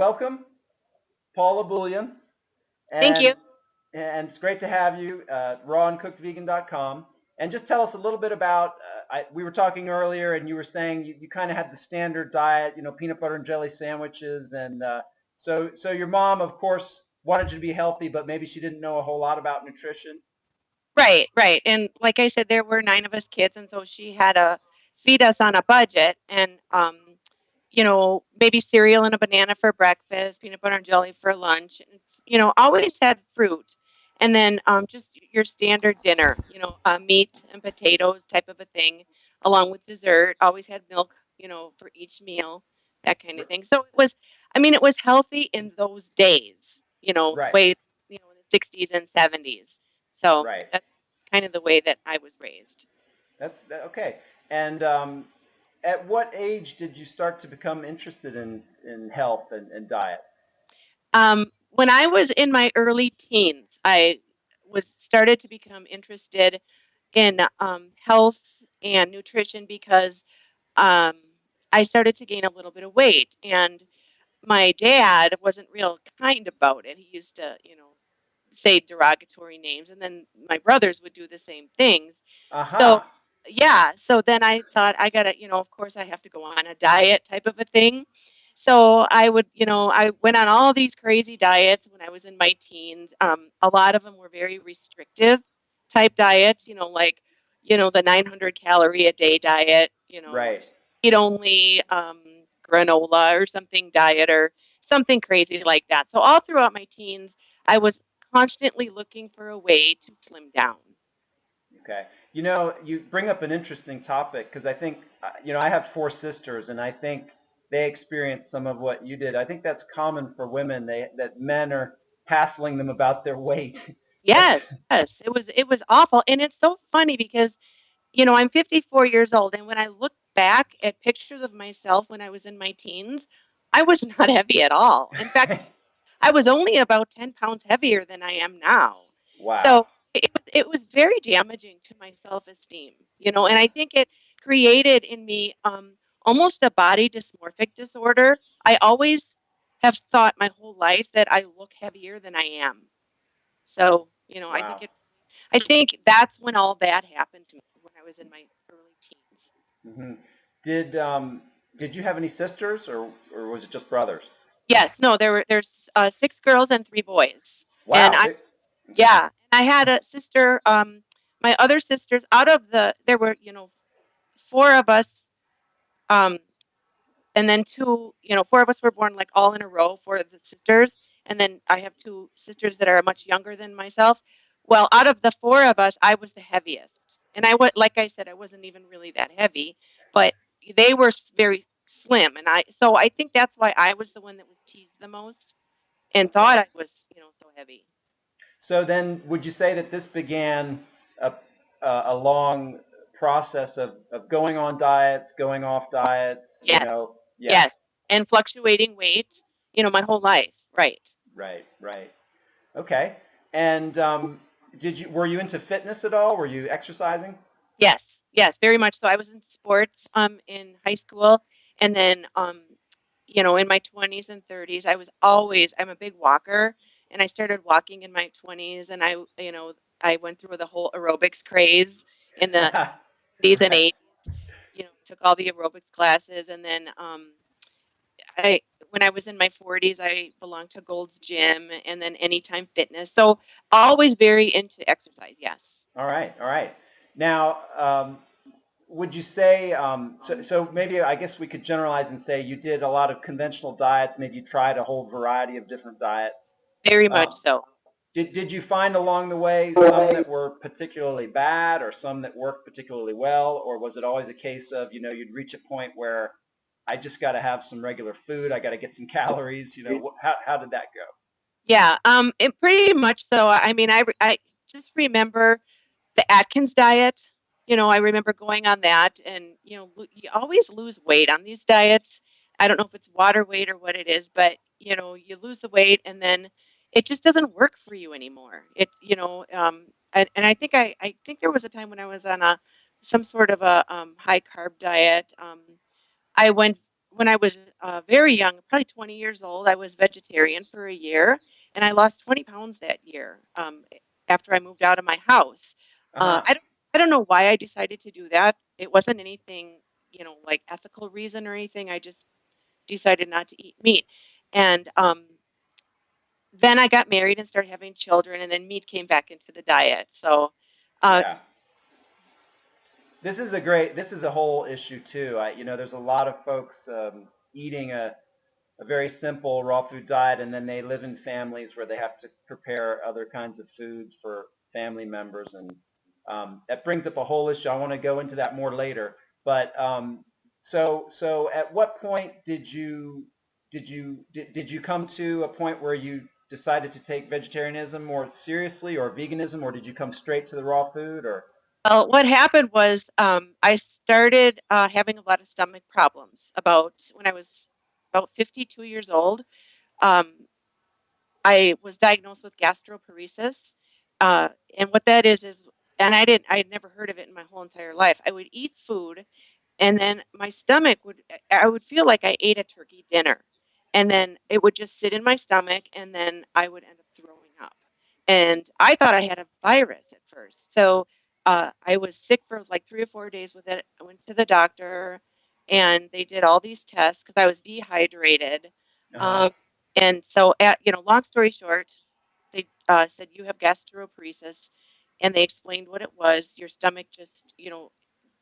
welcome, Paula Bullyan, Thank you. and it's great to have you. Rawandcookedvegan.com, and just tell us a little bit about. We were talking earlier, and you were saying you kind of had the standard diet, peanut butter and jelly sandwiches, and so your mom, of course, wanted you to be healthy, but maybe she didn't know a whole lot about nutrition. Right, right. And like I said, there were 9 of us kids, and so she had to feed us on a budget and maybe cereal and a banana for breakfast, peanut butter and jelly for lunch, and always had fruit. And then just your standard dinner, meat and potatoes type of a thing, along with dessert. Always had milk, for each meal, that kind of thing. So it was healthy in those days, Right, way, in the 60s and 70s. So right. that's kind of the way that I was raised. Okay. And at what age did you start to become interested in health and diet? When I was in my early teens, I was started to become interested in health and nutrition because um, I started to gain a little bit of weight, and my dad wasn't real kind about it. He used to, say derogatory names, and then my brothers would do the same things. So, Aha. yeah, so then I thought I gotta, of course I have to go on a diet type of a thing. So I went on all these crazy diets when I was in my teens. A lot of them were very restrictive type diets, like, the 900 calorie a day diet, Right. eat only granola or something diet or something crazy like that. So all throughout my teens, I was constantly looking for a way to slim down. Okay. You bring up an interesting topic because I think, I have four sisters, and I think they experienced some of what you did. I think that's common for women. That men are hassling them about their weight. That's Yes, yes, it was awful, and it's so funny because I'm 54 years old, and when I look back at pictures of myself when I was in my teens, I was not heavy at all. In fact, I was only about 10 pounds heavier than I am now. wow. So it was very damaging to my self-esteem, and I think it created in me almost a body dysmorphic disorder. I always have thought my whole life that I look heavier than I am. So, Wow. I think that's when all that happened to me when I was in my early teens. Hmm. Did did you have any sisters, or was it just brothers? Yes, no, there's 6 girls and 3 boys. And Wow. Okay. yeah, and I had a sister, my other sisters out of there were, 4 of us, um, and then 2, 4 of us were born like all in a row, 4 of the sisters, and then I have 2 sisters that are much younger than myself. Well, out of the 4 of us, I was the heaviest. And I was, like I said, I wasn't even really that heavy, but they were very slim, and I think that's why I was the one that was teased the most and thought Okay. I was, so heavy. So then, would you say that this began a a long process of going on diets, going off diets? Yes, Yeah. yes, and fluctuating weight, my whole life. Right. Right. Right. Okay. And were you into fitness at all? Were you exercising? Yes, yes, very much so. I was in sports in high school, and then in my 20s and 30s, I'm a big walker, and I started walking in my 20s, and I went through the whole aerobics craze in the 80s and Right. 80s. Took all the aerobics classes, and then I when I was in my 40s, I belonged to Gold's Gym and then Anytime Fitness. So always very into exercise. Yes. All right. All right. Now, would you say so? Maybe I guess we could generalize and say you did a lot of conventional diets. Maybe you tried a whole variety of different diets. Very much Um, so. did you find along the way some that were particularly bad, or some that worked particularly well, or was it always a case of you'd reach a point where I just got to have some regular food, I got to get some calories? How did that go? Yeah, it pretty much so. I mean, I just remember the Atkins diet. I remember going on that, and you always lose weight on these diets. I don't know if it's water weight or what it is, but you lose the weight, and then it just doesn't work for you anymore. And I think there was a time when I was on a some sort of a high carb diet. I went. when I was very young, probably 20 years old, I was vegetarian for a year, and I lost 20 pounds that year after I moved out of my house. Uh-huh. I don't know why I decided to do that. It wasn't anything, like ethical reason or anything. I just decided not to eat meat, and then I got married and started having children, and then meat came back into the diet. So, uh, Yeah. This is a whole issue too. There's a lot of folks eating a very simple raw food diet, and then they live in families where they have to prepare other kinds of foods for family members, and that brings up a whole issue. I want to go into that more later. But so at what point did you come to a point where you decided to take vegetarianism more seriously, or veganism, or did you come straight to the raw food, or? well, what happened was I started having a lot of stomach problems about when I was about 52 years old. Um, I was diagnosed with gastroparesis, uh, and what that is, and I had never heard of it in my whole entire life. I would eat food, and then my stomach I would feel like I ate a turkey dinner, and then it would just sit in my stomach, and then I would end up throwing up. And I thought I had a virus at first, so I was sick for like 3 or 4 days with it. I went to the doctor, and they did all these tests because I was dehydrated. Uh-huh. Um, and so, long story short, they said you have gastroparesis, and they explained what it was. Your stomach just,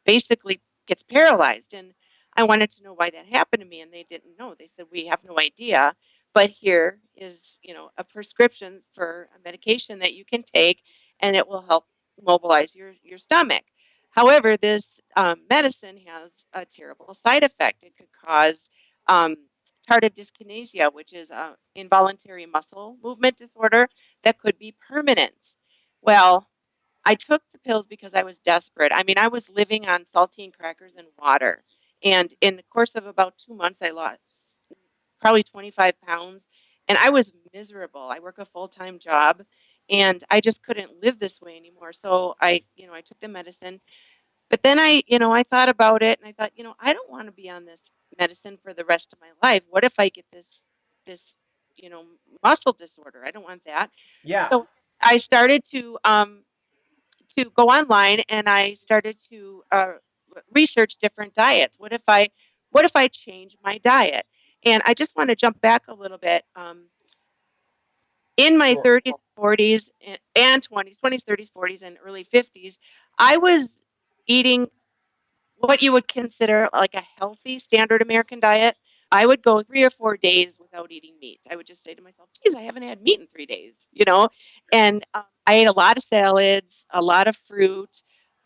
basically gets paralyzed. And I wanted to know why that happened to me, and they didn't know. They said, we have no idea, but here is, a prescription for a medication that you can take, and it will help mobilize your stomach. However, this medicine has a terrible side effect. It could cause um, tardive dyskinesia, which is an involuntary muscle movement disorder that could be permanent. Well, I took the pills because I was desperate. I mean, I was living on saltine crackers and water. And in the course of about 2 months, I lost probably 25 pounds. And I was miserable. I work a full-time job, and I just couldn't live this way anymore. So I took the medicine. But then I thought about it, and I thought, I don't want to be on this medicine for the rest of my life. What if I get this, you know, muscle disorder? I don't want that. Yeah. So I started to go online, and I started to research different diets. What if I change my diet? And I just want to jump back a little bit. In my Sure. 30s, 40s, and 20s, 30s, 40s, and early 50s, I was eating what you would consider like a healthy standard American diet. I would go 3 or 4 days without eating meat. I would just say to myself, geez, I haven't had meat in 3 days. And I ate a lot of salads, a lot of fruit,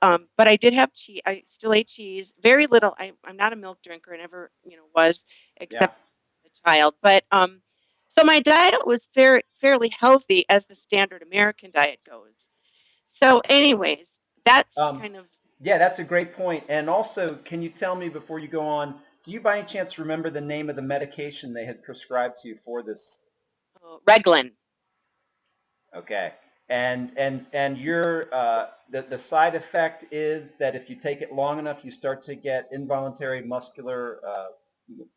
but I did have cheese. I still ate cheese, very little. I'm not a milk drinker, I never, was, Yeah. except as a child. But so my diet was fairly healthy as the standard American diet goes. So, anyways, that's Um, kind of yeah, that's a great point. And also, can you tell me before you go on, do you by any chance remember the name of the medication they had prescribed to you for this? Reglan. Okay. And your the side effect is that if you take it long enough, you start to get involuntary muscular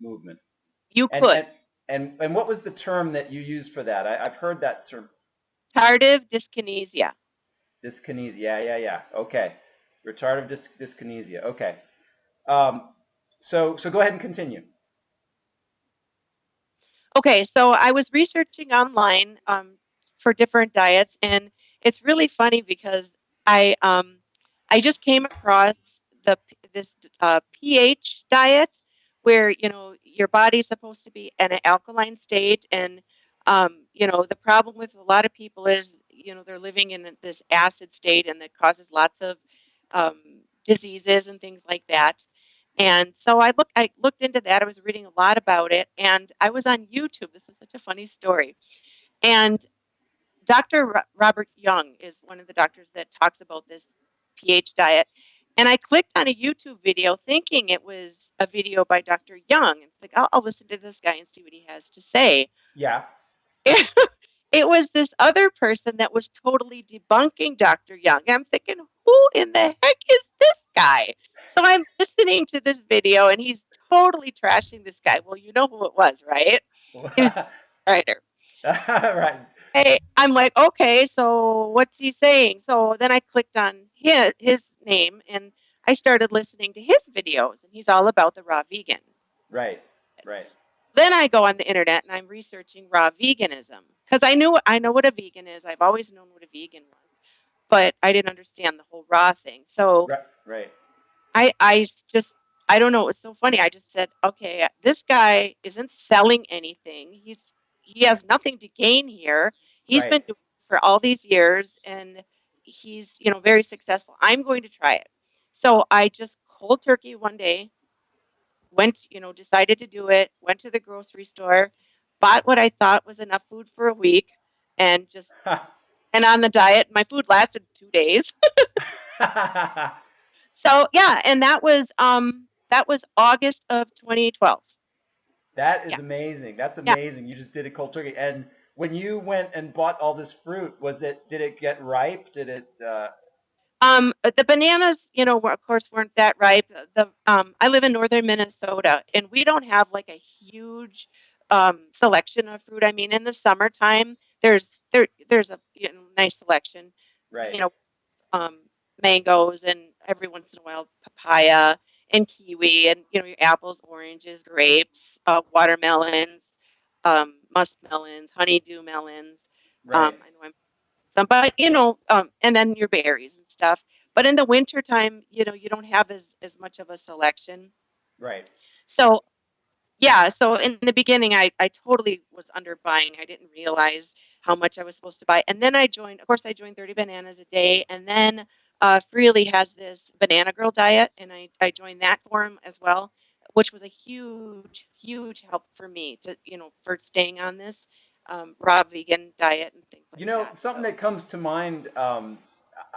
movement. You And could. and and what was the term that you used for that? I've heard that term, Tardive dyskinesia. dyskinesia. Yeah, yeah, yeah. Okay. Retardative dyskinesia. Okay. Um, so go ahead and continue. Okay, so I was researching online for different diets, and it's really funny because I um, I just came across this pH diet where your body's supposed to be in an alkaline state, and the problem with a lot of people is they're living in this acid state, and that causes lots of um, diseases and things like that. And so I looked into that. I was reading a lot about it, and I was on YouTube. This is such a funny story. And Dr. Robert Young is one of the doctors that talks about this pH diet. And I clicked on a YouTube video thinking it was a video by Dr. Young. It's like, I'll listen to this guy and see what he has to say. Yeah. It was this other person that was totally debunking Dr. Young. I'm thinking, who in the heck is this guy? So I'm listening to this video, and he's totally trashing this guy. Well, you know who it was, right? He was the writer. Right. I'm like, okay, so what's he saying? So then I clicked on his name and I started listening to his videos, and he's all about the raw vegan. Right. Right. Then I go on the internet and I'm researching raw veganism because I know what a vegan is. I've always known what a vegan was, but I didn't understand the whole raw thing. So Right. Right. I just I don't know. It was so funny. I just said, okay, this guy isn't selling anything. He has nothing to gain here. He's Right. been doing it for all these years, and he's very successful. I'm going to try it. So I just cold turkey one day went, decided to do it. Went to the grocery store, bought what I thought was enough food for a week, and just and on the diet. My food lasted 2 days. So yeah, and that was August of 2012. That is Yeah. amazing. That's Yeah. amazing. You just did it cold turkey. And when you went and bought all this fruit, did it get ripe? Did it, The bananas, of course, weren't that ripe. I live in northern Minnesota, and we don't have like a huge selection of fruit. I mean, in the summertime, there's a nice selection. right. You know, um, mangoes, and every once in a while papaya and kiwi, and your apples, oranges, grapes, watermelons, muskmelons, honeydew melons. Right. I know I'm some, but and then your berries and stuff. But in the wintertime, you don't have as much of a selection. Right. So yeah, so in the beginning, I totally was under buying. I didn't realize how much I was supposed to buy. And then of course, I joined 30 Bananas a Day. And then Freely has this Banana Girl diet, and I joined that forum as well, which was a huge, huge help for me for staying on this raw vegan diet and things like that. Something So, that comes to mind,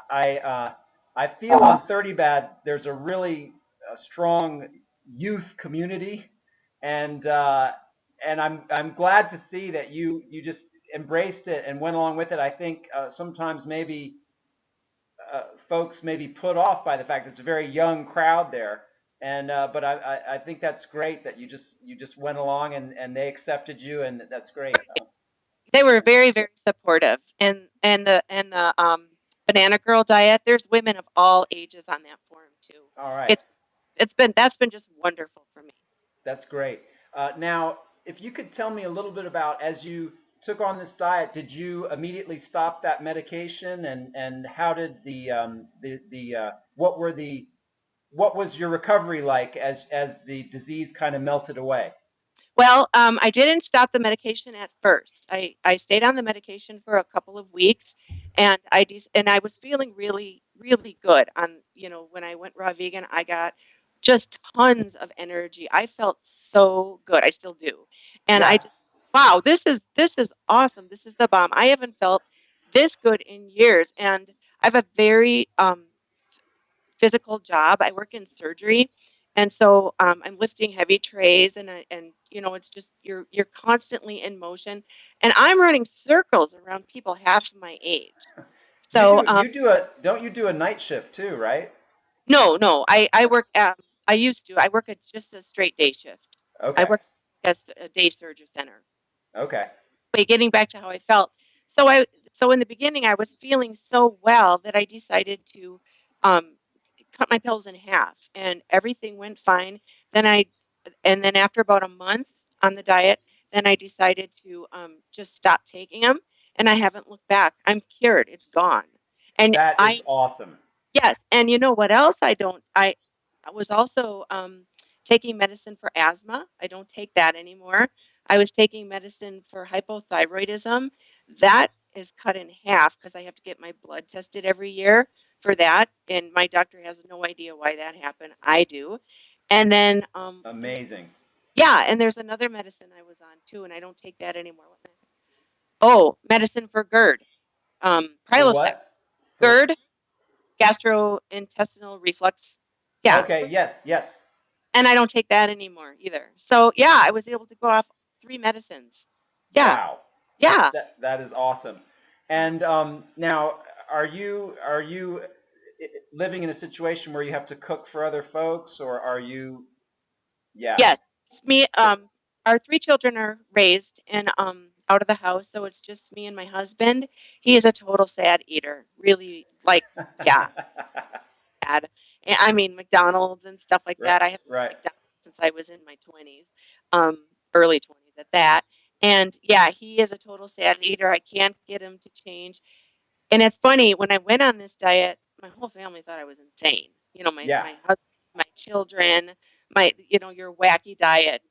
I, uh, I feel on 30 Bad there's a really strong youth community, and I'm glad to see that you just embraced it and went along with it. I think sometimes maybe folks may be put off by the fact that it's a very young crowd there, and but I think that's great that you just went along and they accepted you, and that's great. they were very, very supportive. And the Banana Girl diet, there's women of all ages on that forum too. All right. That's been just wonderful for me. That's great. Now, if you could tell me a little bit about, as you took on this diet, did you immediately stop that medication, and how did what was your recovery like as the disease kind of melted away? Well, I didn't stop the medication at first. I stayed on the medication for a couple of weeks, and I was feeling really, really good. When I went raw vegan, I got just tons of energy. I felt so good. I still do, and I Yeah, just wow, this is awesome. This is the bomb. I haven't felt this good in years, and I have a very physical job. I work in surgery, and so I'm lifting heavy trays, and it's just you're constantly in motion, and I'm running circles around people half my age. you So do you do a don't you do a night shift too, right? no, no, I work I used to. I work at just a straight day shift. I Okay, work as a day surgery center. okay, But getting back to how I felt. So so in the beginning I was feeling so well that I decided to um, cut my pills in half, and everything went fine. Then then after about a month on the diet, then I decided to just stop taking them, and I haven't looked back. I'm cured. It's gone. And that is I awesome. Yes, and you know what else I don't I was also, taking medicine for asthma. I don't take that anymore. I was taking medicine for hypothyroidism. That is cut in half because I have to get my blood tested every year for that, and my doctor has no idea why that happened. I do. And then, Amazing. yeah, and there's another medicine I was on too, and I don't take that anymore. What medicine? Oh, medicine for GERD, For Prilosec. what? For GERD, gastrointestinal reflux. Yeah, okay, yes, yes. and I don't take that anymore either. So yeah, I was able to go off 3 medicines. Yeah, Wow, yeah. that is awesome. And now, are you living in a situation where you have to cook for other folks, or are you Yeah. Yes, me. So, Our three children are raised and out of the house, so it's just me and my husband. He is a total sad eater. Really, like, yeah, sad. And, I mean, McDonald's and stuff like right, that. I haven't right. had McDonald's since I was in my 20s, early 20s at that. And yeah, he is a total sad eater. I can't get him to change. And it's funny, when I went on this diet, my whole family thought I was insane. You know, Yeah, my husband, my children, your wacky diet.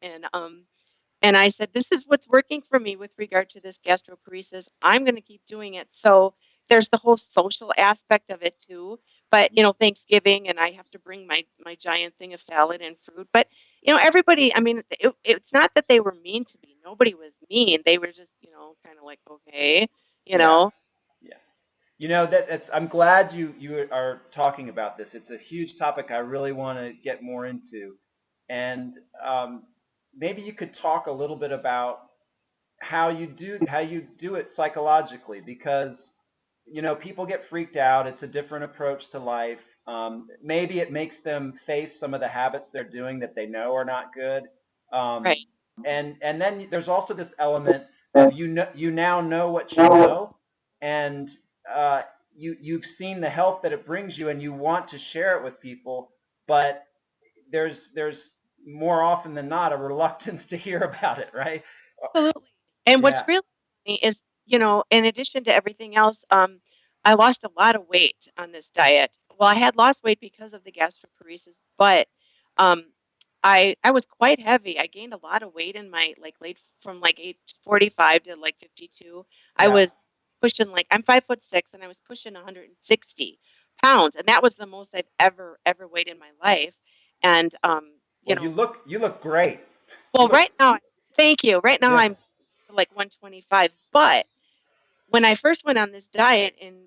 And I said, this is what's working for me with regard to this gastroparesis. I'm going to keep doing it. So there's the whole social aspect of it too. But, Thanksgiving, and I have to bring my giant thing of salad and fruit. But, everybody, I mean, it's not that they were mean to me. Nobody was mean. They were just, kind of like, okay, you yeah, know. yeah. That's. I'm glad you are talking about this. It's a huge topic I really want to get more into, and maybe you could talk a little bit about how you do it psychologically, because people get freaked out. It's a different approach to life. Maybe it makes them face some of the habits they're doing that they know are not good. Right. Um, and then there's also this element of you now know what you know, and uh, you've seen the health that it brings you, and you want to share it with people, but there's more often than not a reluctance to hear about it, right? Absolutely. And what's Yeah, really funny is, in addition to everything else, I lost a lot of weight on this diet. Well, I had lost weight because of the gastroparesis, but um, I was quite heavy. I gained a lot of weight in my late from age 45 to 52. I yeah. was pushing I'm 5'6" and I was pushing 160 pounds, and that was the most I've ever weighed in my life. And you Well, you know, look great. You well, look, right now, thank you. Right now, yeah, I'm 125. But when I first went on this diet, in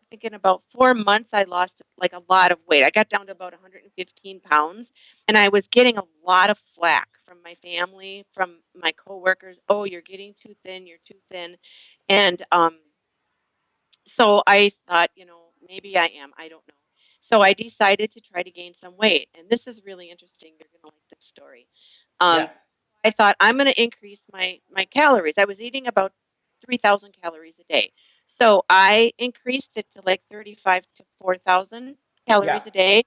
think in about 4 months, I lost a lot of weight. I got down to about 115 pounds, and I was getting a lot of flack from my family, from my coworkers. Oh, you're getting too thin. You're too thin, and so I thought, maybe I am. I don't know. So I decided to try to gain some weight, and this is really interesting. You're gonna like this story. yeah, Um, I thought I'm going to increase my calories. I was eating about 3,000 calories a day. So I increased it to 35 to 4,000 yeah, calories a day.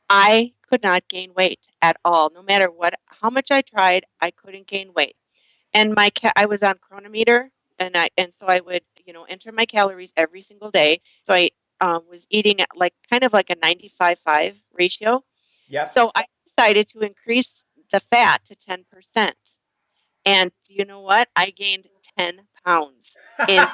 I could not gain weight at all. No matter how much I tried, I couldn't gain weight. And I was on Chronometer, and so I would, enter my calories every single day. So I was eating at kind of like a 95/5 ratio. yep. So I decided to increase the fat to 10%. And you know what? I gained 10 pounds in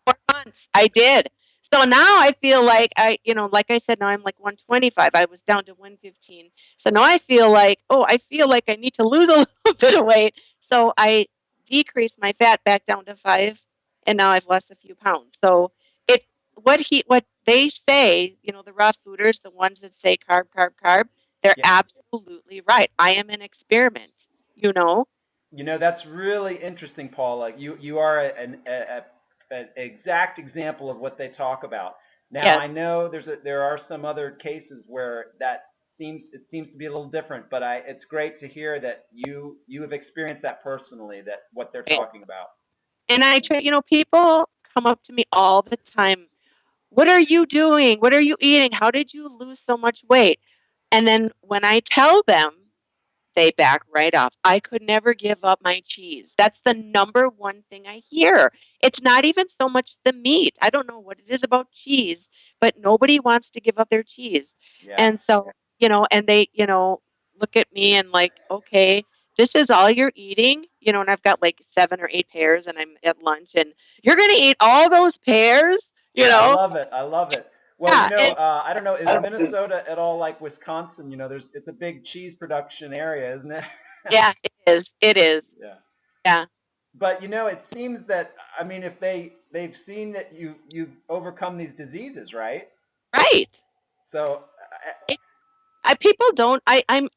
4 months. I did. So now I feel like like I said, now I'm 125. I was down to 115. So now I feel like I need to lose a little bit of weight. So I decreased my fat back down to 5, and now I've lost a few pounds. So it, what they say, the raw fooders, the ones that say carb, carb, carb, they're Yeah. absolutely right. I am an experiment, you know? That's really interesting, Paula. You are an exact example of what they talk about. Now, Yes. I know there are some other cases where it seems to be a little different, but it's great to hear that you have experienced that personally, that what they're Right. talking about. And I try, people come up to me all the time. What are you doing? What are you eating? How did you lose so much weight? And then when I tell them, they back right off. I could never give up my cheese. That's the number one thing I hear. It's not even so much the meat. I don't know what it is about cheese, but nobody wants to give up their cheese. Yeah. And so, and they, look at me and okay, this is all you're eating, and I've got 7 or 8 pears and I'm at lunch and you're going to eat all those pears, Yeah, I love it. I love it. Well, Yeah. And I don't know, is Minnesota at all like Wisconsin? It's a big cheese production area, isn't it? yeah, it is. It is. Yeah. Yeah. But it seems that, I mean, if they've seen that you've overcome these diseases, right? Right. So People don't. I'm.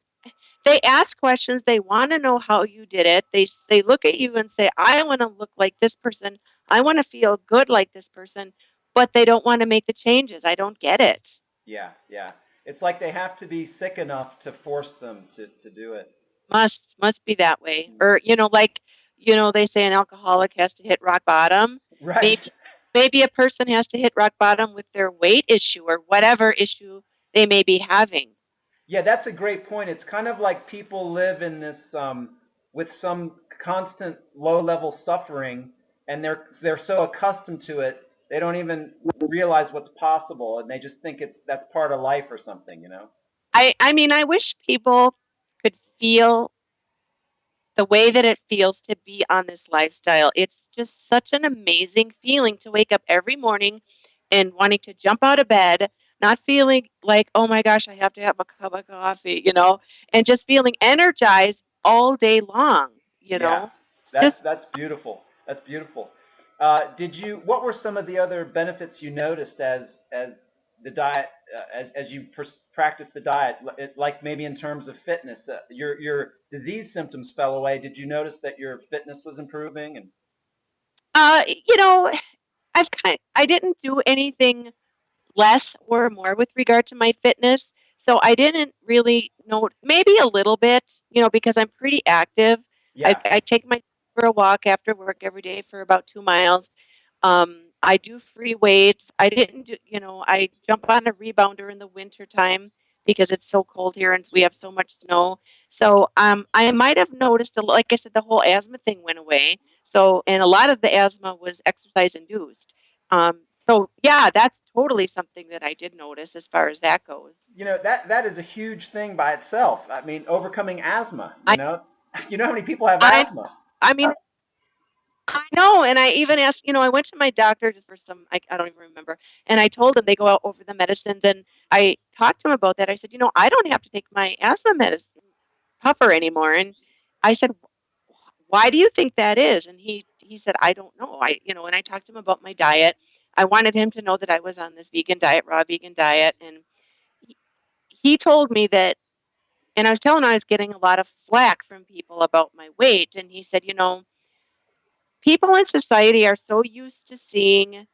They ask questions. They want to know how you did it. They look at you and say, "I want to look like this person. I want to feel good like this person," but they don't want to make the changes. I don't get it. yeah, yeah. It's like they have to be sick enough to force them to do it. Must be that way. Or, like, they say an alcoholic has to hit rock bottom. Right. Maybe a person has to hit rock bottom with their weight issue or whatever issue they may be having. Yeah, that's a great point. It's kind of like people live in this with some constant low-level suffering, and they're so accustomed to it, they don't even realize what's possible, and they just think that's part of life or something, you know? I mean, I wish people could feel the way that it feels to be on this lifestyle. It's just such an amazing feeling to wake up every morning and wanting to jump out of bed, not feeling like, oh my gosh, I have to have a cup of coffee, and just feeling energized all day long. Yeah, Just that's beautiful. That's beautiful. Did you? What were some of the other benefits you noticed as the diet as you practiced the diet? Like maybe in terms of fitness, your disease symptoms fell away. Did you notice that your fitness was improving? And uh, you know, I didn't do anything less or more with regard to my fitness. So I didn't really know, maybe a little bit, because I'm pretty active. I, yeah, I take my for a walk after work every day for about 2 miles. I do free weights. I didn't do, I jump on a rebounder in the winter time because it's so cold here and we have so much snow. So I might have noticed, like I said, the whole asthma thing went away. So, and a lot of the asthma was exercise induced. So yeah, that's totally something that I did notice as far as that goes. that is a huge thing by itself. I mean, overcoming asthma. I, You know how many people have I, asthma? I mean, I know, and I even asked, I went to my doctor just for some, I don't even remember, and I told him they go out over the medicines, and I talked to him about that. I said, I don't have to take my asthma medicine puffer anymore, and I said, why do you think that is? And he said, I don't know. And I talked to him about my diet. I wanted him to know that I was on this vegan diet, raw vegan diet, and he, he told me that, and I was telling him I was getting a lot of flack from people about my weight, and he said, people in society are so used to seeing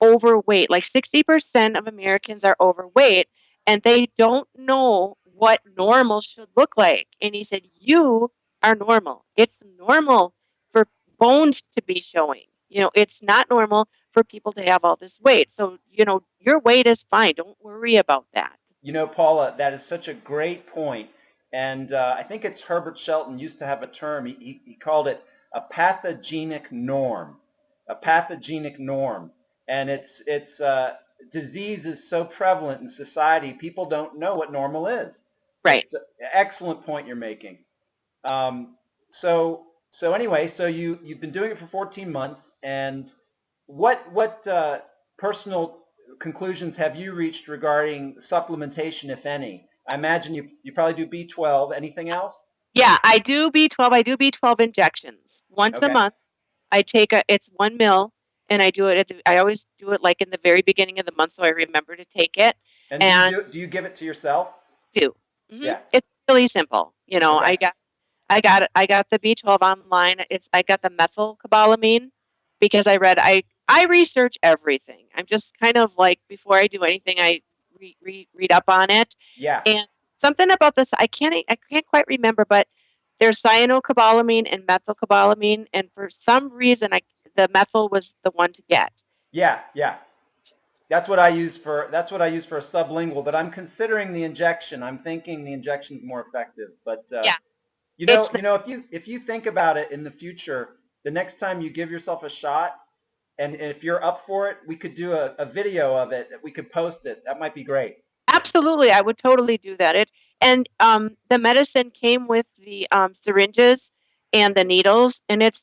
overweight. Like 60% of Americans are overweight, and they don't know what normal should look like. And he said, you are normal. It's normal for bones to be showing. It's not normal for people to have all this weight. So, your weight is fine. Don't worry about that. Paula, that is such a great point. And I think it's Herbert Shelton used to have a term. He called it a pathogenic norm. A pathogenic norm. And disease is so prevalent in society, people don't know what normal is. Right. It's an excellent point you're making. Um, so anyway, so you've been doing it for 14 months, and what personal conclusions have you reached regarding supplementation, if any? I imagine you probably do B12. Anything else? Yeah, I do B12. I do B12 injections once a Okay. month. It's 1 ml, and I do it I always do it like in the very beginning of the month so I remember to take it. And And do you give it to yourself? do. Yeah. It's really simple. Okay. I got the B12 online. I got the methylcobalamin because I research everything. I'm just kind of like before I do anything, I read up on it. Yeah. And something about this, I can't quite remember, but there's cyanocobalamin and methylcobalamin, and for some reason, the methyl was the one to get. Yeah. Yeah. That's what I use for a sublingual, but I'm considering the injection. I'm thinking the injection's more effective. But Yeah, it's if you think about it in the future, the next time you give yourself a shot, and if you're up for it, we could do a video of it. We could post it. That might be great. Absolutely, I would totally do that. The medicine came with the syringes and the needles, and it's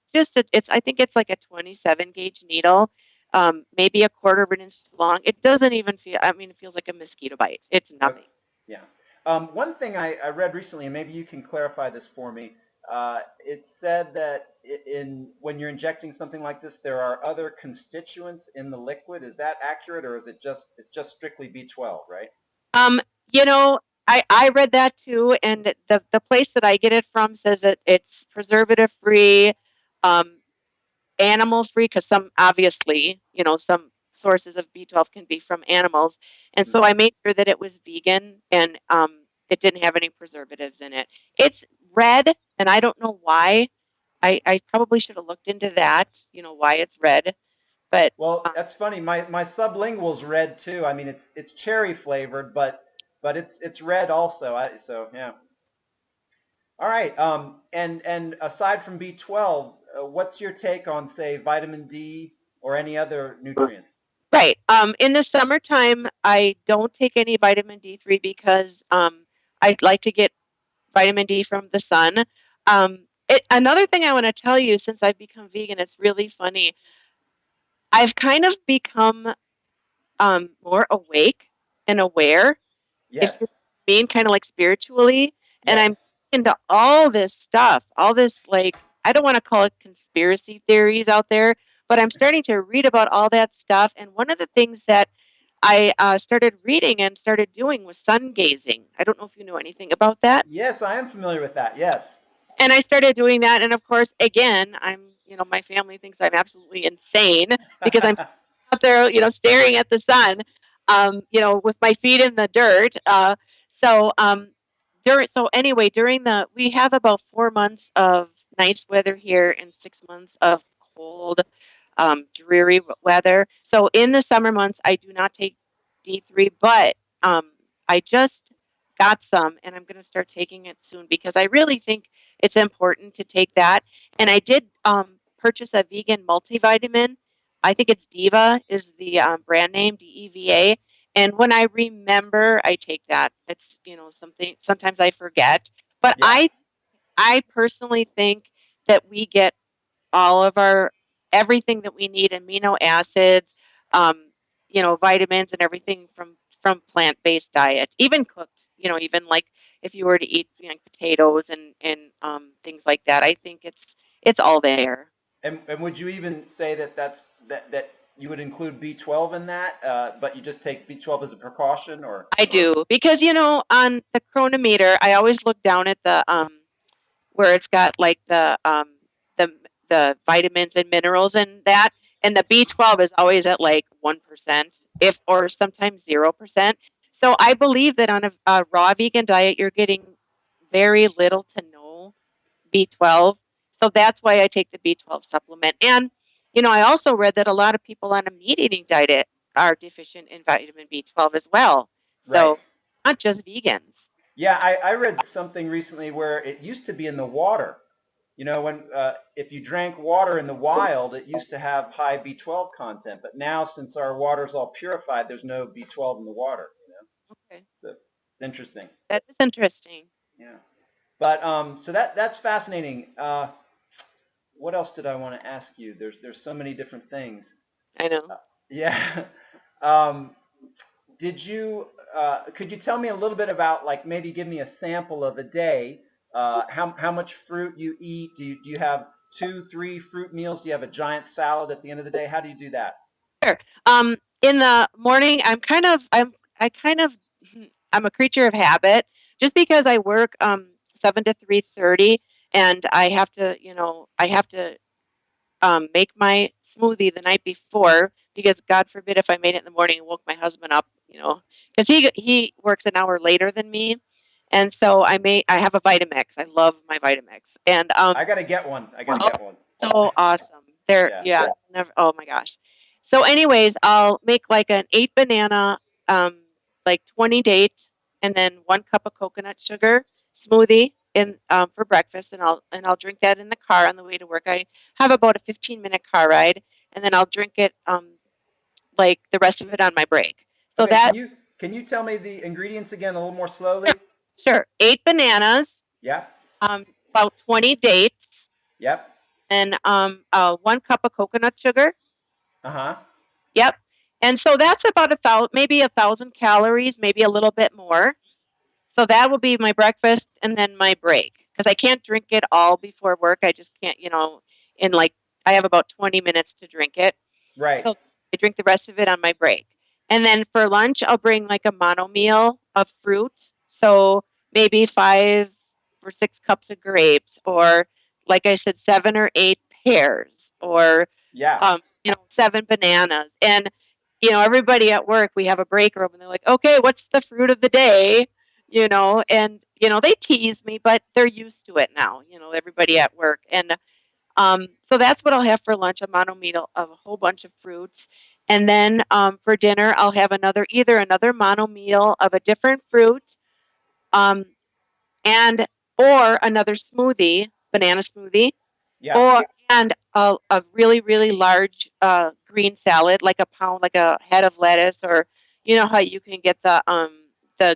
I think it's like a 27 gauge needle, maybe a quarter of an inch long. It doesn't even feel. I mean, it feels like a mosquito bite. It's Okay. nothing. Yeah. One thing I read recently, and maybe you can clarify this for me. It said that when you're injecting something like this, there are other constituents in the liquid. Is that accurate, or is it's just strictly B12, right? Um, you know, I read that too, and the place that I get it from says that it's preservative free, um, animal free, because some obviously, some sources of B12 can be from animals. And so Mhm. I made sure that it was vegan and it didn't have any preservatives in it. It's red, and I don't know why. I probably should have looked into that, why it's red. But Well, that's funny. My sublingual's red too. I mean, it's cherry flavored, but it's red also. So yeah. All right. And aside from B12, what's your take on, say, vitamin D or any other nutrients? right. In the summertime, I don't take any vitamin D3 because I'd like to get vitamin D from the sun. Another thing I want to tell you, since I've become vegan, it's really funny. I've kind of become more awake and aware, if Yes. you mean, kind of like spiritually. And Yes. I'm into all this stuff, all this, like, I don't want to call it conspiracy theories out there, but I'm starting to read about all that stuff. And one of the things that I started reading and started doing was sun gazing. I don't know if you know anything about that. Yes, I am familiar with that. Yes. And I started doing that. And of course, again, my family thinks I'm absolutely insane because I'm out there, staring at the sun, with my feet in the dirt. So we have about 4 months of nice weather here and 6 months of cold, dreary weather. So in the summer months, I do not take D3, but I just got some and I'm going to start taking it soon because I really think it's important to take that. And I did purchase a vegan multivitamin. I think it's Diva is the brand name, DEVA. And when I remember, I take that. It's something. Sometimes I forget, but Yeah. I personally think that we get all of our everything that we need, amino acids, um, vitamins and everything from plant-based diet, even cooked. Even like if you were to eat potatoes and things like that. I think it's all there. And would you even say that you would include B12 in that, but you just take B12 as a precaution, or? I do because on the chronometer, I always look down at the where it's got like the the vitamins and minerals in that, and the B12 is always at like 1%, if or sometimes 0%. So I believe that on a raw vegan diet, you're getting very little to no B12. So that's why I take the B12 supplement. And I also read that a lot of people on a meat eating diet are deficient in vitamin B12 as well. Right. So not just vegans. Yeah, I read something recently where it used to be in the water. When if you drank water in the wild, it used to have high B12 content, but now since our water's all purified, there's no B12 in the water. Okay, So it's interesting. that is interesting. Yeah. But so that's fascinating. What else did I want to ask you? There's so many different things. I know. Yeah. Um, could you tell me a little bit about, like, maybe give me a sample of a day, how much fruit you eat? Do you have 2, 3 fruit meals? Do you have a giant salad at the end of the day? How do you do that? Sure. In the morning, I kind of, I'm a creature of habit. Just because I work 7 to 3:30, and I have to make my smoothie the night before because God forbid if I made it in the morning and woke my husband up, because he works an hour later than me, and so I have a Vitamix. I love my Vitamix, and I gotta get one. I gotta get one. so awesome. They're Yeah. yeah, never. Oh my gosh. So, anyways, I'll make like an 8 banana, like 20 dates, and then 1 cup of coconut sugar smoothie in for breakfast, and I'll drink that in the car on the way to work. I have about a 15-minute car ride, and then I'll drink it like the rest of it on my break. So Okay. that Can you tell me the ingredients again a little more sure, slowly? sure, 8 bananas, Yep. about 20 dates, Yep. and 1 cup of coconut sugar. Uh huh. Yep. And so that's about maybe 1,000 calories, maybe a little bit more. So that will be my breakfast and then my break because I can't drink it all before work. I just can't, in like I have about 20 minutes to drink it. Right. So I drink the rest of it on my break. And then for lunch, I'll bring like a mono meal of fruit. So maybe 5 or 6 cups of grapes, or like I said, 7 or 8 pears, or Yeah. 7 bananas. And everybody at work, we have a break room, and they're like, okay, what's the fruit of the day? And they tease me, but they're used to it now. Everybody at work, and so that's what I'll have for lunch, a mono meal of a whole bunch of fruits. And then for dinner, I'll have either another mono meal of a different fruit, um, and or another smoothie, banana smoothie, Yeah. and a really, really large green salad, like a pound, like a head of lettuce, or how you can get the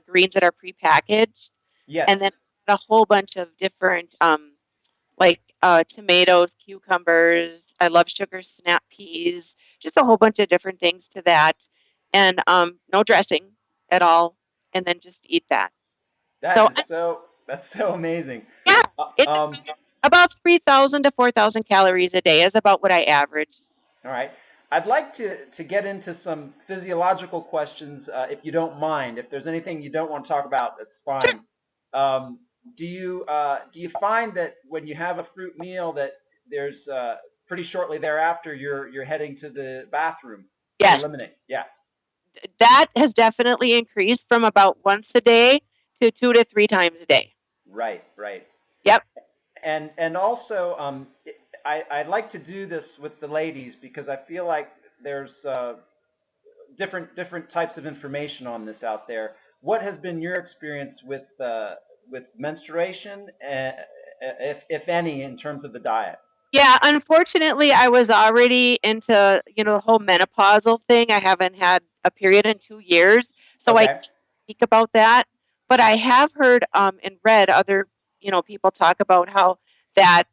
greens that are prepackaged, Yes. and then a whole bunch of different like tomatoes, cucumbers. I love sugar snap peas, just a whole bunch of different things to that, and no dressing at all, and then just eat that. So That's so amazing. yeah, Uh, it's um, about 3,000 to 4,000 calories a day is about what I average. all right. I'd like to get into some physiological questions, if you don't mind. If there's anything you don't want to talk about, that's Sure. fine. Um, do you find that when you have a fruit meal that there's pretty shortly thereafter you're heading to the bathroom to Yes, eliminate? Yeah. that has definitely increased from about once a day to 2 to 3 times a day. Right. Right. Yep. And also, I'd like to do this with the ladies because I feel like there's different types of information on this out there. What has been your experience with menstruation, if any, in terms of the diet? Yeah, unfortunately, I was already into, the whole menopausal thing. I haven't had a period in 2 years, so I Okay. can't speak about that. But I have heard and read other, people talk about how that,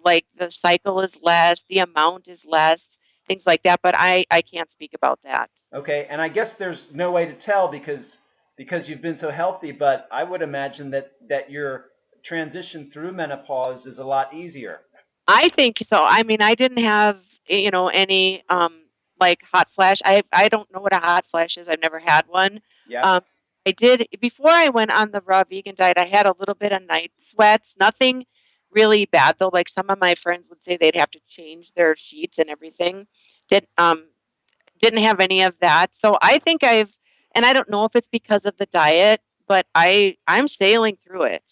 like the cycle is less, the amount is less, things like that. But I can't speak about that. Okay. And I guess there's no way to tell because you've been so healthy, but I would imagine that your transition through menopause is a lot easier. I think so. I mean, I didn't have, any like hot flash. I don't know what a hot flash is. I've never had one. Yep. Um, I did before I went on the raw vegan diet. I had a little bit of night sweats. Nothing really bad though. Like some of my friends would say they'd have to change their sheets and everything. Did didn't have any of that. So I think and I don't know if it's because of the diet, but I'm sailing through it.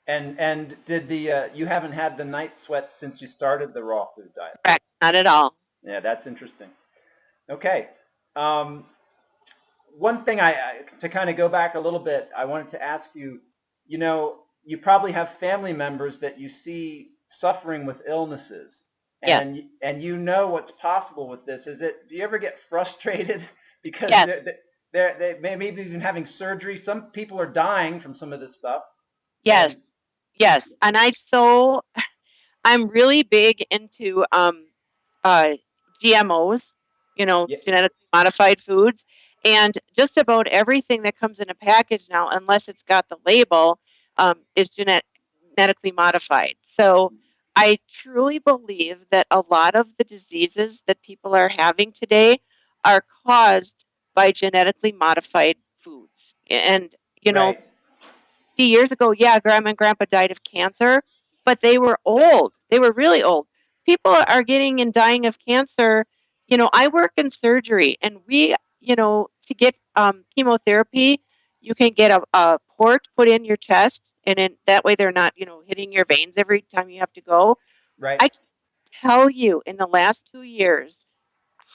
And did the you haven't had the night sweats since you started the raw food diet? Correct. Not at all. Yeah, that's interesting. Okay. Um, one thing to kind of go back a little bit, I wanted to ask you, you probably have family members that you see suffering with illnesses, Yes. and you know what's possible with this. Do you ever get frustrated because Yes. they maybe even having surgery? Some people are dying from some of this stuff, Yes. and Yes. And I'm really big into uh, GMOs, yeah, genetically modified foods, and just about everything that comes in a package now, unless it's got the label, is genetically modified. So I truly believe that a lot of the diseases that people are having today are caused by genetically modified foods. And, you know, right. 50 years ago, yeah, grandma and grandpa died of cancer, but they were old. They were really old. People are getting and dying of cancer. I work in surgery, and to get chemotherapy, you can get a port put in your chest, and that way they're not, hitting your veins every time you have to go. Right. I can tell you in the last 2 years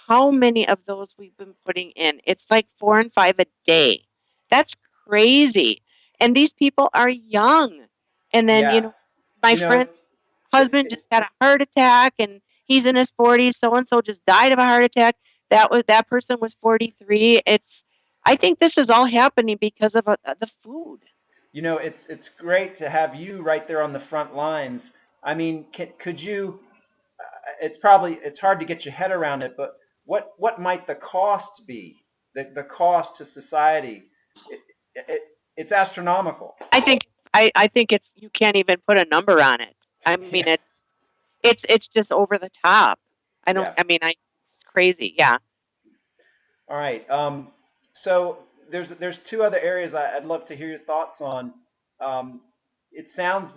how many of those we've been putting in. It's like 4 and 5 a day. That's crazy. And these people are young. And then, Yeah. my You know, friend's husband just had a heart attack and he's in his 40s. So and so just died of a heart attack. That person was 43. I think this is all happening because of the food. it's great to have you right there on the front lines. I mean, could you? It's hard to get your head around it, but what might the cost be? The cost to society, it, it, it's astronomical. I think it's you can't even put a number on it. I mean Yeah, it's just over the top. yeah. It's crazy. Yeah. All right. So there's two other areas I'd love to hear your thoughts on. Um, it sounds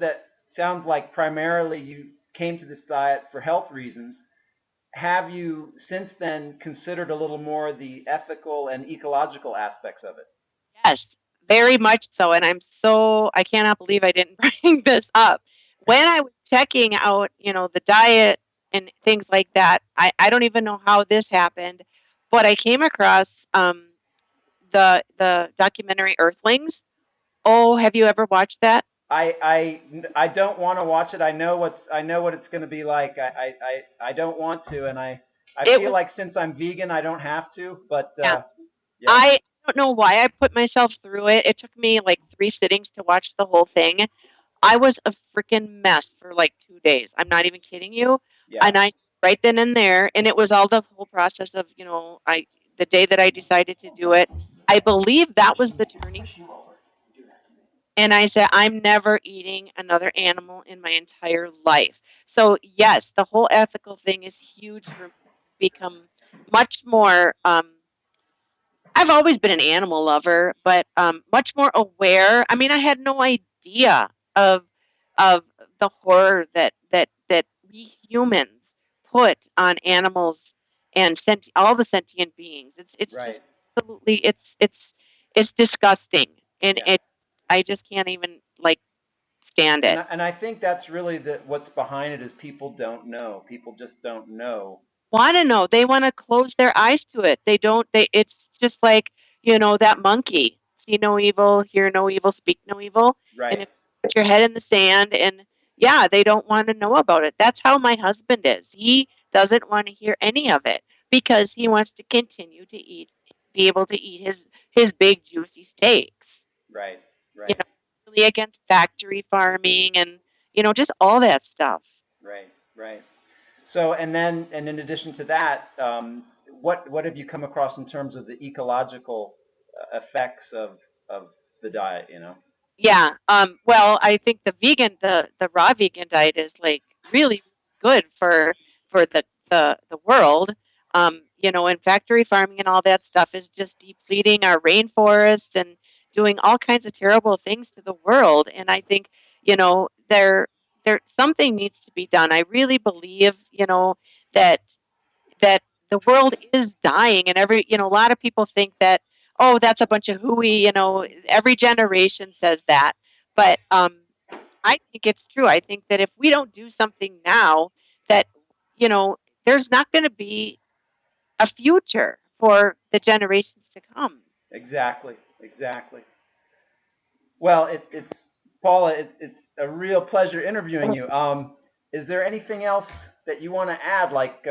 like primarily you came to this diet for health reasons. have you since then considered a little more the ethical and ecological aspects of it? Yes, very much so. And I cannot believe I didn't bring this up. When I was checking out, the diet and things like that, I don't even know how this happened, but I came across the documentary Earthlings. Oh, have you ever watched that? I don't want to watch it. I know what it's going to be like. I don't want to, and I It feel was, like since I'm vegan, I don't have to. But yeah. yeah, I don't know why I put myself through it. It took me like 3 sittings to watch the whole thing. I was a freaking mess for like 2 days. I'm not even kidding you. yeah, And I right then and there, and it was all the whole process of, the day that I decided to do it, I believe that was the turning. And I said, I'm never eating another animal in my entire life. So yes, the whole ethical thing is huge for me to become much more I've always been an animal lover, but much more aware. I mean, I had no idea of of the horror that we humans put on animals and all the sentient beings. It's just right, absolutely it's disgusting, and yeah. I just can't even like stand it. And I think that's really what's behind it is people don't know. People just don't know. Want to know. They want to close their eyes to it. They don't. It's just like that monkey. See no evil, hear no evil, speak no evil. And Right, if you put your head in the sand, and yeah, they don't want to know about it. That's how my husband is. He doesn't want to hear any of it because he wants to continue to be able to eat his big juicy steaks. right, You right, know, really against factory farming and just all that stuff. right, right. So, and in addition to that, what have you come across in terms of the ecological effects of the diet? You know. Yeah. Well, I think the raw vegan diet is like really good for the world. And factory farming and all that stuff is just depleting our rainforests and doing all kinds of terrible things to the world. And I think, there something needs to be done. I really believe, that that the world is dying, and a lot of people think that, oh, that's a bunch of hooey. Every generation says that, but I think it's true. I think that if we don't do something now, that you know there's not going to be a future for the generations to come. Exactly, exactly. Well, it's Paula. It's a real pleasure interviewing you. Is there anything else that you want to add, like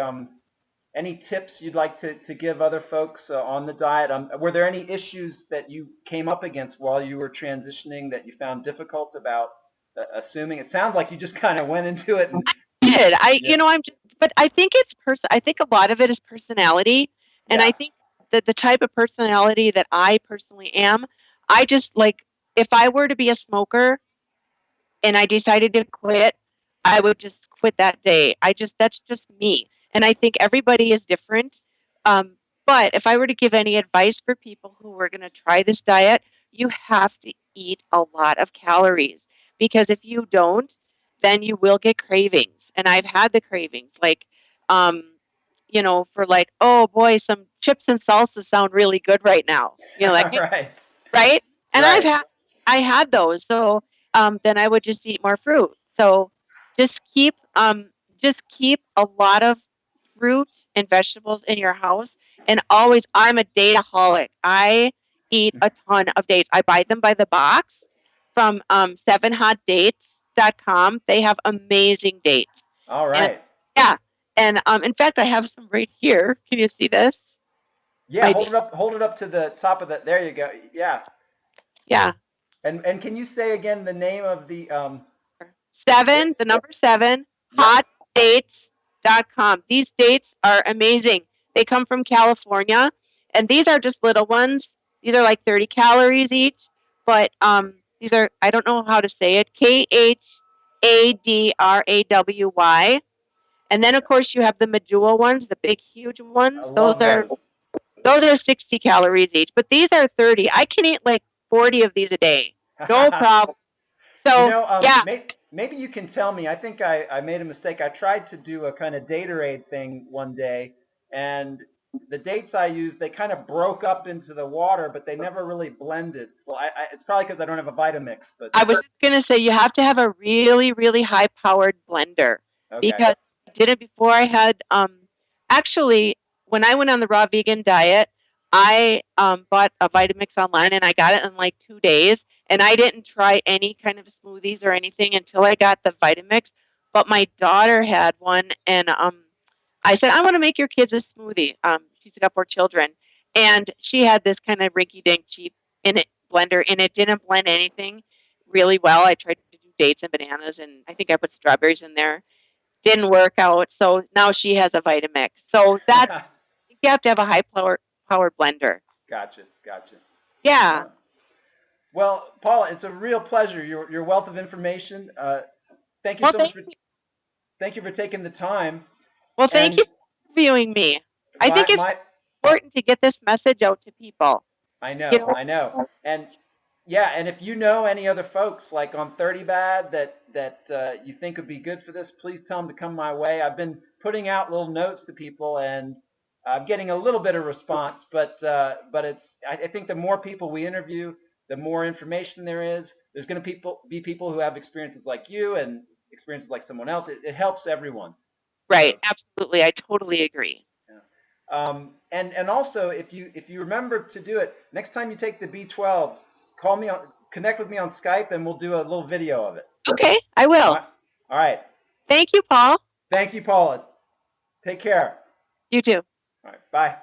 any tips you'd like to give other folks on the diet? Were there any issues that you came up against while you were transitioning that you found difficult about assuming? It sounds like you just kind of went into it and Did I? yeah, I'm just, but I think it's I think a lot of it is personality, and I yeah, think that the type of personality that I personally am, I just like if I were to be a smoker and I decided to quit, I would just quit that day. That's just me. And I think everybody is different. Um, but if I were to give any advice for people who are going to try this diet, you have to eat a lot of calories because if you don't, then you will get cravings. And I've had the cravings um, for like, oh boy, some chips and salsa sound really good right now. Like, right, right? And right. I had those. So then I would just eat more fruit. So just keep a lot of fruit and vegetables in your house. And always, I'm a dateaholic. I eat a ton of dates. I buy them by the box from 7hotdates.com. They have amazing dates. All And right. yeah. And in fact, I have some right here. Can you see this? Yeah, My hold date. it up. Hold it up to the top of the. There you go. Yeah. Yeah. And can you say again the name of the Seven, the number seven, Yep. hotdates.com. These dates are amazing. They come from California, and these are just little ones. These are like 30 calories each, but these are, I don't know how to say it, KHADRAWY. And then, of course, you have the Medjool ones, the big, huge I ones. love those. Those are 60 calories each, but these are 30. I can eat like 40 of these a day. No problem. You So, know, yeah. maybe you can tell me. I think I made a mistake. I tried to do a kind of Datorade thing one day, and the dates I used, they kind of broke up into the water, but they never really blended. Well, it's probably because I don't have a Vitamix, but I was just going to say you have to have a really, really high-powered blender okay. because I did it before I had actually when I went on the raw vegan diet, I bought a Vitamix online and I got it in like 2 days, and I didn't try any kind of smoothies or anything until I got the Vitamix. But my daughter had one, and I said, I want to make your kids a smoothie. She's got 4 children, and she had this kind of rinky-dink cheap in it blender, and it didn't blend anything really well. I tried to do dates and bananas, and I think I put strawberries in there. Didn't work out, so now she has a Vitamix. So that you have to have a high-powered blender. Gotcha. Yeah. Well, Paula, it's a real pleasure. Your wealth of information. Thank you Well, so much for thank you for taking the time. Well, thank you for interviewing me. I think it's important to get this message out to people. I know. And yeah, and if you know any other folks like on 30 Bad that you think would be good for this, please tell them to come my way. I've been putting out little notes to people, and I'm getting a little bit of response, but I think the more people we interview, the more information there is. There's going to be people who have experiences like you and experiences like someone else. It helps everyone. Right. So, absolutely. I totally agree. And also, if you remember to do it, next time you take the B12, connect with me on Skype, and we'll do a little video of it. Okay, I will. All right. Thank you, Paul. Thank you, Paula. Take care. You too. All right. Bye.